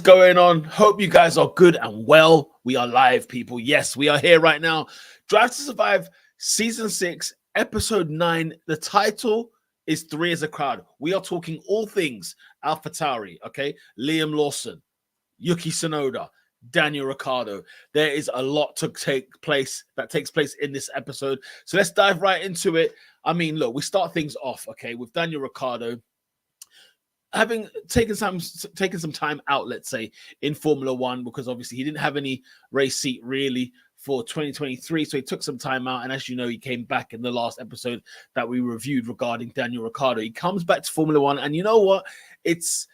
going on? Hope you guys are good and well. We are live, people. Yes, we are here right now. Drive to Survive Season 6, Episode 9. The title is 3 as a Crowd. We are talking all things AlphaTauri, okay? Liam Lawson, Yuki Tsunoda, Daniel Ricciardo. There is a lot to takes place in this episode. So let's dive right into it. I mean, look, we start things off, okay, with Daniel Ricciardo having taken some time out, let's say, in Formula One, because obviously he didn't have any race seat really for 2023, so he took some time out. And as you know, he came back in the last episode that we reviewed regarding Daniel Ricciardo. He comes back to Formula One, and you know what? It's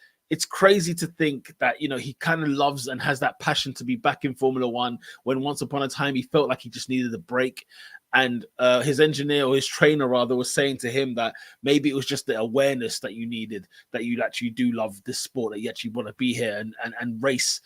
crazy to think that, you know, he kind of loves and has that passion to be back in Formula One, when once upon a time he felt like he just needed a break. And his engineer, or his trainer rather, was saying to him that maybe it was just the awareness that you needed, that you actually do love this sport, that you actually want to be here and race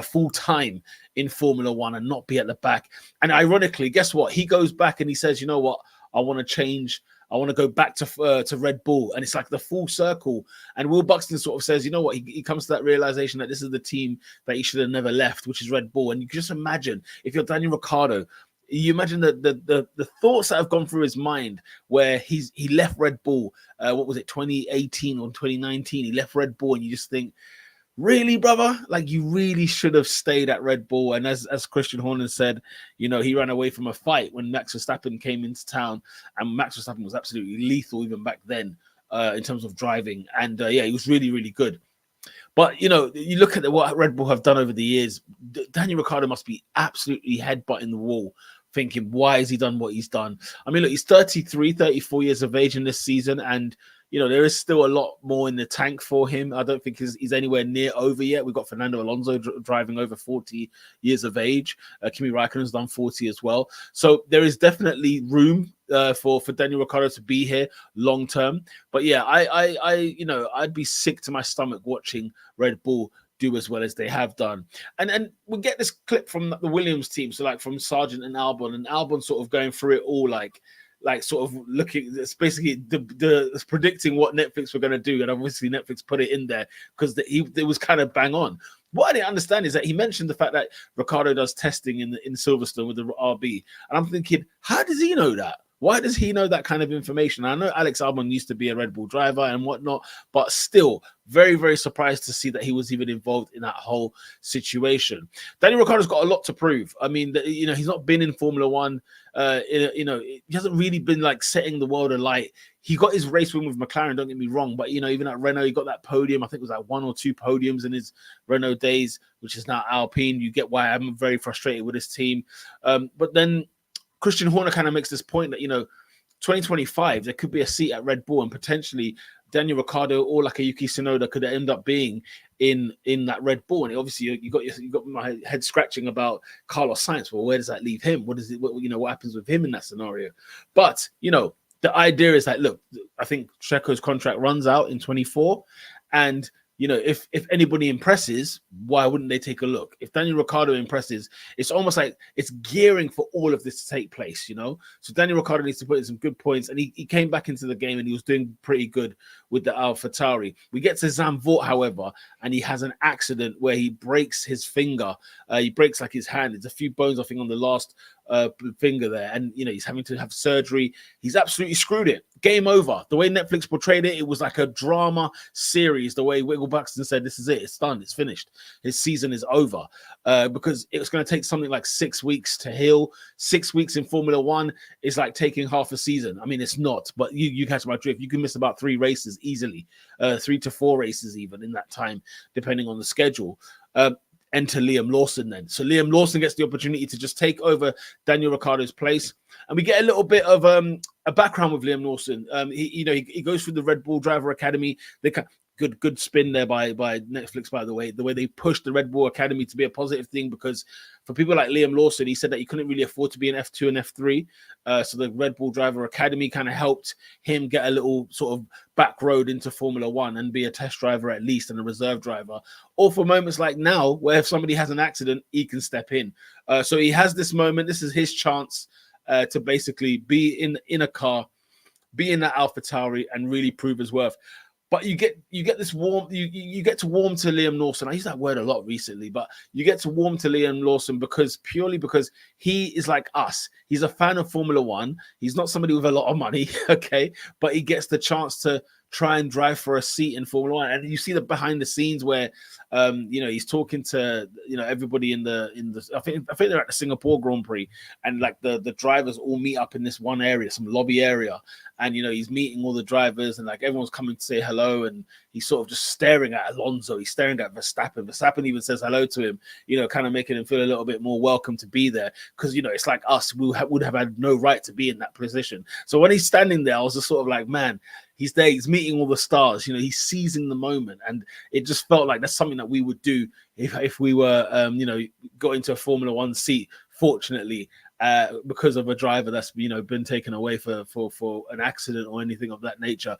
full time in Formula One and not be at the back. And ironically, guess what? He goes back and he says, you know what? I want to change. I want to go back to Red Bull. And it's like the full circle. And Will Buxton sort of says, you know what? He comes to that realization that this is the team that he should have never left, which is Red Bull. And you can just imagine, if you're Daniel Ricciardo, you imagine the thoughts that have gone through his mind, where he left Red Bull, what was it, 2018 or 2019? He left Red Bull, and you just think, really, brother? Like, you really should have stayed at Red Bull. And as Christian Horner said, you know, he ran away from a fight when Max Verstappen came into town, and Max Verstappen was absolutely lethal even back then in terms of driving. And yeah, he was really, really good. But, you know, you look at what Red Bull have done over the years, Daniel Ricciardo must be absolutely headbutting the wall, thinking, why has he done what he's done? I mean, look, he's 34 years of age in this season, and, you know, there is still a lot more in the tank for him. I don't think he's anywhere near over yet. We've got Fernando Alonso driving over 40 years of age. Kimi Raikkonen's done 40 as well. So there is definitely room for Daniel Ricciardo to be here long term. But yeah, I'd be sick to my stomach watching Red Bull do as well as they have done. And we get this clip from the Williams team, so like from Sargent and Albon sort of going through it all, like sort of looking, it's basically the predicting what Netflix were going to do. And obviously Netflix put it in there because it was kind of bang on. What I didn't understand is that he mentioned the fact that Ricciardo does testing in Silverstone with the RB. And I'm thinking, how does he know that? Why does he know that kind of information? I know Alex Albon used to be a Red Bull driver and whatnot, but still very, very surprised to see that he was even involved in that whole situation. Daniel Ricciardo's got a lot to prove. I mean, you know, he's not been in Formula One. You know, he hasn't really been like setting the world alight. He got his race win with McLaren, don't get me wrong, but, you know, even at Renault, he got that podium. I think it was like 1 or 2 podiums in his Renault days, which is now Alpine. You get why I'm very frustrated with his team. But then Christian Horner kind of makes this point that, you know, 2025, there could be a seat at Red Bull, and potentially Daniel Ricciardo or like a Yuki Tsunoda could end up being in that Red Bull. And obviously you got my head scratching about Carlos Sainz. Well, where does that leave him? What happens with him in that scenario? But, you know, the idea is like, look, I think Checo's contract runs out in 24, and, you know, if anybody impresses, why wouldn't they take a look? If Daniel Ricciardo impresses, it's almost like it's gearing for all of this to take place, you know? So Daniel Ricciardo needs to put in some good points, and he came back into the game and he was doing pretty good with the AlphaTauri. We get to Zandvoort, however, and he has an accident where he breaks his finger. He breaks like his hand. There's a few bones, I think, on the last finger there, and, you know, he's having to have surgery. He's absolutely screwed it. Game over. The way Netflix portrayed it, it was like a drama series. The way Wiggle Buxton said, this is it, it's done, it's finished, his season is over, because it was going to take something like 6 weeks to heal. 6 weeks in Formula One is like taking half a season. I mean, it's not, but you catch my drift. You can miss about 3 races easily, 3 to 4 races even in that time, depending on the schedule. Enter Liam Lawson then. So Liam Lawson gets the opportunity to just take over Daniel Ricciardo's place. And we get a little bit of a background with Liam Lawson. He goes through the Red Bull Driver Academy. Good spin there by Netflix, by the way they pushed the Red Bull Academy to be a positive thing, because for people like Liam Lawson, he said that he couldn't really afford to be an F2 and F3. So the Red Bull Driver Academy kind of helped him get a little sort of back road into Formula One and be a test driver at least and a reserve driver. Or for moments like now, where if somebody has an accident, he can step in. So he has this moment. This is his chance to basically be in a car, be in that AlphaTauri and really prove his worth. But you get this warm, you get to warm to Liam Lawson. I use that word a lot recently, but you get to warm to Liam Lawson purely because he is like us. He's a fan of Formula One. He's not somebody with a lot of money, okay, but he gets the chance to try and drive for a seat in Formula One. And you see the behind the scenes where he's talking to everybody in the I think they're at the Singapore Grand Prix, and like the drivers all meet up in this one area, some lobby area, and he's meeting all the drivers, and like everyone's coming to say hello, and he's sort of just staring at Alonso, he's staring at Verstappen. Verstappen even says hello to him, kind of making him feel a little bit more welcome to be there, because it's like us, we would have had no right to be in that position. So when he's standing there, I was just sort of like, man, he's there, he's meeting all the stars, he's seizing the moment. And it just felt like that's something that we would do if we were, got into a Formula One seat, fortunately, because of a driver that's, been taken away for an accident or anything of that nature.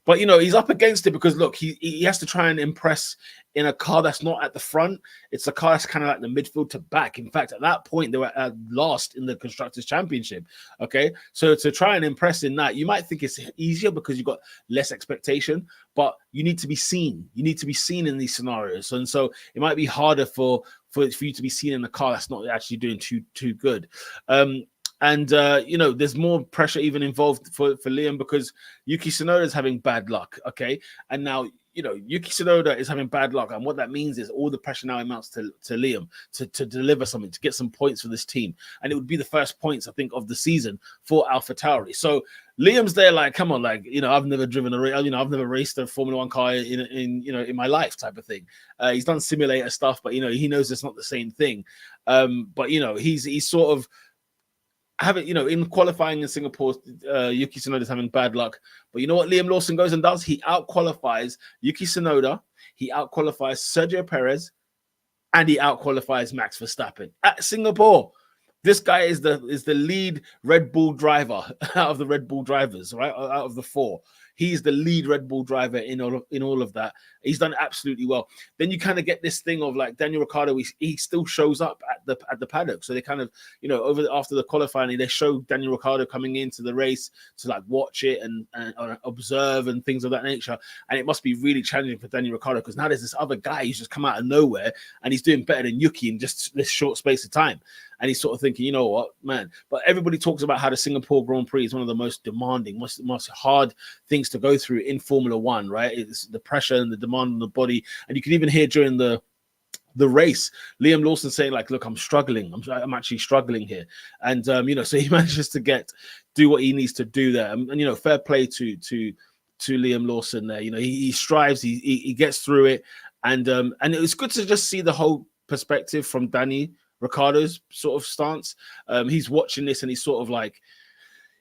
But, he's up against it because, look, he has to try and impress in a car that's not at the front. It's a car that's kind of like the midfield to back. In fact, at that point, they were last in the Constructors' Championship, okay? So to try and impress in that, you might think it's easier because you've got less expectation, but you need to be seen. You need to be seen in these scenarios. And so it might be harder for you to be seen in a car that's not actually doing too good. There's more pressure even involved for Liam because Yuki Tsunoda is having bad luck, okay? And now, Yuki Tsunoda is having bad luck, and what that means is all the pressure now amounts to Liam to deliver something, to get some points for this team. And it would be the first points, I think, of the season for AlphaTauri. So Liam's there like, come on, like, I've never driven I've never raced a Formula One car in my life type of thing. He's done simulator stuff, but, he knows it's not the same thing. But, he's sort of, in qualifying in Singapore, Yuki Tsunoda is having bad luck. But you know what Liam Lawson goes and does? He out-qualifies Yuki Tsunoda, he out-qualifies Sergio Perez, and he out-qualifies Max Verstappen at Singapore. This guy is the lead Red Bull driver out of the Red Bull drivers, right? Out of the four. He's the lead Red Bull driver in all of that. He's done absolutely well. Then you kind of get this thing of like Daniel Ricciardo. He still shows up at the paddock. So they kind of after the qualifying, they show Daniel Ricciardo coming into the race to like watch it and observe and things of that nature. And it must be really challenging for Daniel Ricciardo because now there's this other guy who's just come out of nowhere and he's doing better than Yuki in just this short space of time. And he's sort of thinking, you know what, man. But everybody talks about how the Singapore Grand Prix is one of the most demanding, most hard things to go through in Formula One, right? It's the pressure and the demand on the body. And you can even hear during the race, Liam Lawson saying like, look, I'm struggling. I'm actually struggling here. And, so he manages to do what he needs to do there. And fair play to Liam Lawson there. He strives, he gets through it. And it was good to just see the whole perspective from Danny Ricciardo's sort of stance. He's watching this and he's sort of like,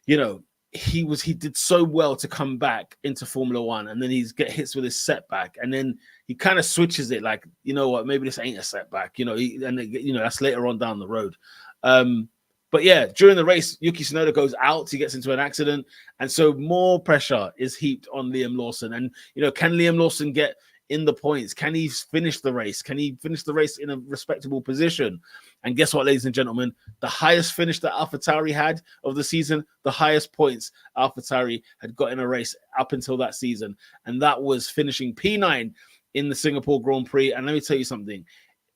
he did so well to come back into Formula One, and then he's get hits with his setback, and then he kind of switches it like, you know what, maybe this ain't a setback, that's later on down the road. But yeah, during the race, Yuki Tsunoda goes out, he gets into an accident, and so more pressure is heaped on Liam Lawson. And can Liam Lawson get in the points? Can he finish the race? Can he finish the race in a respectable position? And guess what, ladies and gentlemen? The highest finish that AlphaTauri had of the season, the highest points AlphaTauri had got in a race up until that season. And that was finishing P9 in the Singapore Grand Prix. And let me tell you something.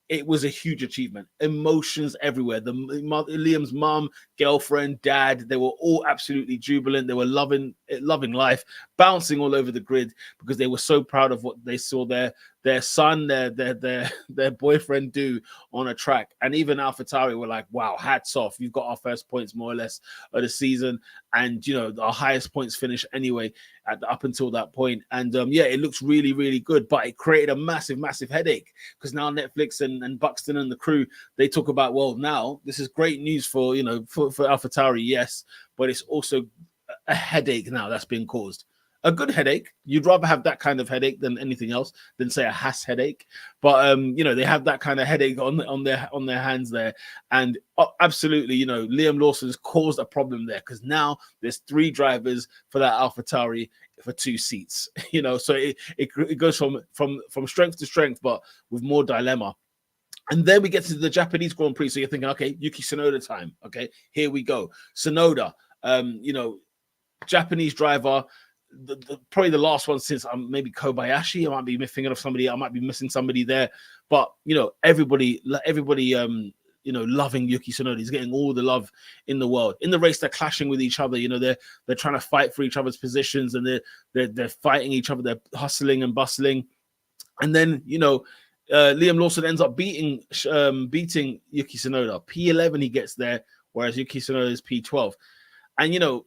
It was a huge achievement. Emotions everywhere. Liam's mom, girlfriend, dad, they were all absolutely jubilant. They were loving life, bouncing all over the grid because they were so proud of what they saw their son, their boyfriend do on a track. And even AlphaTauri were like, wow, hats off. You've got our first points more or less of the season. And, our highest points finish anyway up until that point. And it looks really, really good. But it created a massive, massive headache because now Netflix and Buxton and the crew, they talk about, well, now this is great news for AlphaTauri, yes, but it's also a headache now that's being caused. A good headache. You'd rather have that kind of headache than anything else, than say a Haas headache. But they have that kind of headache on their hands there. And absolutely, Liam Lawson's caused a problem there because now there's 3 drivers for that AlphaTauri for 2 seats. So it goes from strength to strength, but with more dilemma. And then we get to the Japanese Grand Prix. So you're thinking, okay, Yuki Tsunoda time. Okay, here we go. Tsunoda, Japanese driver. probably the last one since maybe Kobayashi. I might be thinking of somebody. I might be missing somebody there. But everybody, loving Yuki Tsunoda. He's getting all the love in the world. In the race, they're clashing with each other. They're trying to fight for each other's positions, and they're fighting each other. They're hustling and bustling. And then Liam Lawson ends up beating Yuki Tsunoda. P11 he gets there, whereas Yuki Tsunoda is P12. And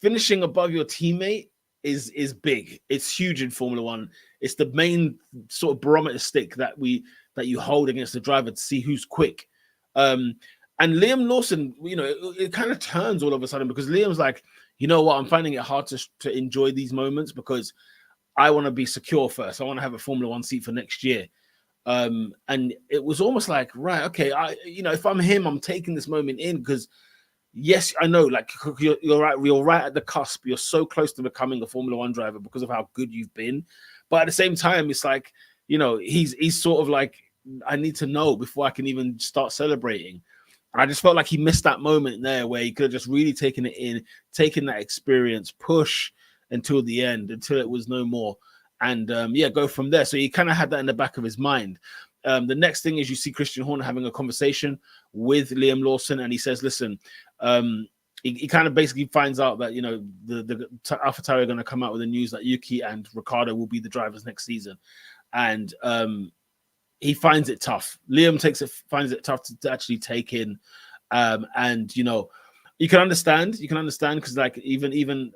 finishing above your teammate is big. It's huge in Formula One. It's the main sort of barometer stick that you hold against the driver to see who's quick. And Liam Lawson, it kind of turns all of a sudden, because Liam's like, you know what, I'm finding it hard to enjoy these moments because I want to be secure first. I want to have a Formula One seat for next year. And it was almost like, right, okay, if I'm him, I'm taking this moment in because, yes, I know, like you're right at the cusp. You're so close to becoming a Formula One driver because of how good you've been. But at the same time, it's like, he's sort of like, I need to know before I can even start celebrating. And I just felt like he missed that moment there where he could have just really taken it in, taken that experience, push until the end, until it was no more. And go from there. So he kind of had that in the back of his mind. The next thing is you see Christian Horner having a conversation with Liam Lawson, and he says, listen, he kind of basically finds out that, the AlphaTauri are going to come out with the news that Yuki and Ricciardo will be the drivers next season. And he finds it tough. Liam finds it tough to actually take in. You can understand because like even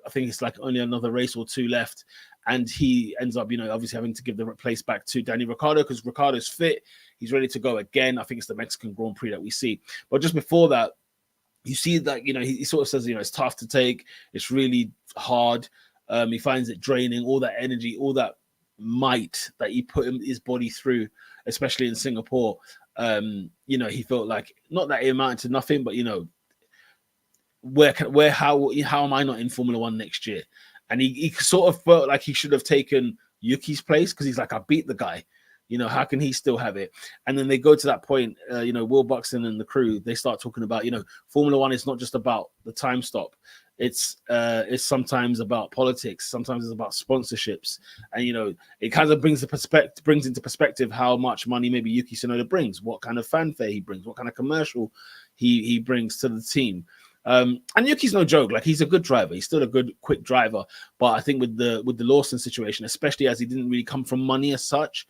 I think it's like only another race or two left, and he ends up obviously having to give the place back to Danny Ricciardo because Ricciardo's fit, he's ready to go again. I think it's the Mexican Grand Prix that we see, but just before that, you see that he sort of says it's tough to take, it's really hard. He finds it draining, all that energy, all that might that he put his body through, especially in Singapore. He felt like not that it amounted to nothing, but how am I not in Formula One next year? And he sort of felt like he should have taken Yuki's place because he's like, I beat the guy. How can he still have it? And then they go to that point, Will Buxton and the crew, they start talking about, Formula One is not just about the time stop. It's sometimes about politics. Sometimes it's about sponsorships. And, it kind of brings into perspective how much money maybe Yuki Tsunoda brings, what kind of fanfare he brings, what kind of commercial he brings to the team. And Yuki's no joke. Like, he's a good driver. He's still a good, quick driver. But I think with the Lawson situation, especially as he didn't really come from money as such,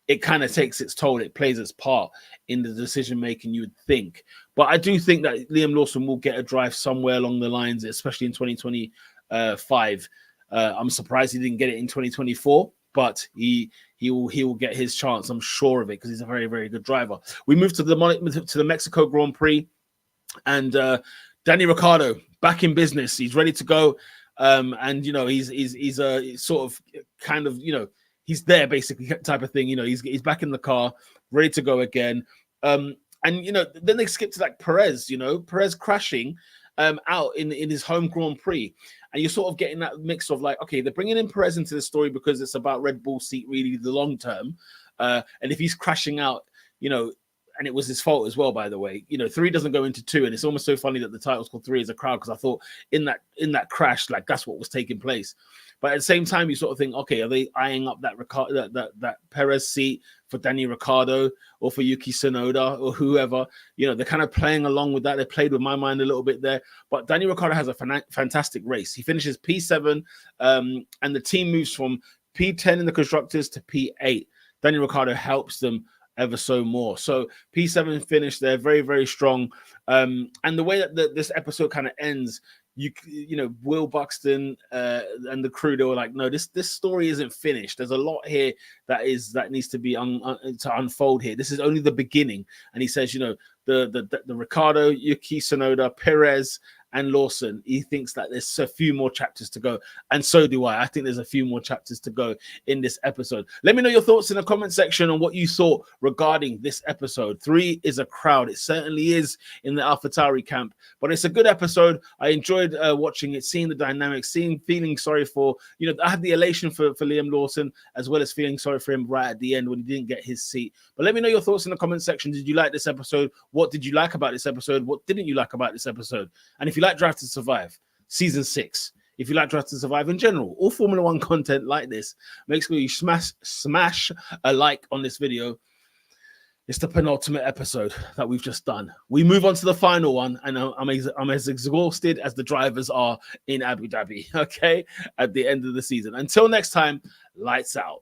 it kind of takes its toll. It plays its part in the decision making, you would think. But I do think that Liam Lawson will get a drive somewhere along the lines, especially in 2025. I'm surprised he didn't get it in 2024, but he will get his chance. I'm sure of it because he's a very, very good driver. We move to the Mexico Grand Prix. And Danny Ricciardo back in business. He's ready to go. He's a sort of kind of, he's there basically type of thing. He's back in the car, ready to go again. Then they skip to like Perez crashing out in his home Grand Prix. And you're sort of getting that mix of like, okay, they're bringing in Perez into the story because it's about Red Bull seat really the long term. And if he's crashing out, and it was his fault as well, by the way. 3 doesn't go into 2, and it's almost so funny that the title's called 3 as a crowd, because I thought in that crash, like that's what was taking place. But at the same time, you sort of think, okay, are they eyeing up that Perez seat for Danny Ricciardo or for Yuki Tsunoda or whoever? They're kind of playing along with that. They played with my mind a little bit there. But Danny Ricciardo has a fantastic race. He finishes P7, and the team moves from P10 in the constructors to P8. Danny Ricciardo helps them ever so more. So P7 finish there, very, very strong. And the way that this episode kind of ends, Will Buxton and the crew, they were like, no, this story isn't finished. There's a lot here that needs to be to unfold here. This is only the beginning. And he says, the Ricciardo, Yuki Tsunoda, Perez, and Lawson, he thinks that there's a few more chapters to go. And so do I. I think there's a few more chapters to go in this episode. Let me know your thoughts in the comment section on what you thought regarding this episode. 3 is a crowd. It certainly is in the AlphaTauri camp, but it's a good episode. I enjoyed watching it, seeing the dynamics, feeling sorry for, I had the elation for Liam Lawson, as well as feeling sorry for him right at the end when he didn't get his seat. But let me know your thoughts in the comment section. Did you like this episode? What did you like about this episode? What didn't you like about this episode? And if you like Drive to Survive, Season 6, If you like Drive to Survive in general, all Formula One content like this, make sure you smash a like on this video. It's the penultimate episode that we've just done. We move on to the final one, and I'm as exhausted as the drivers are in Abu Dhabi, okay, at the end of the season. Until next time, lights out.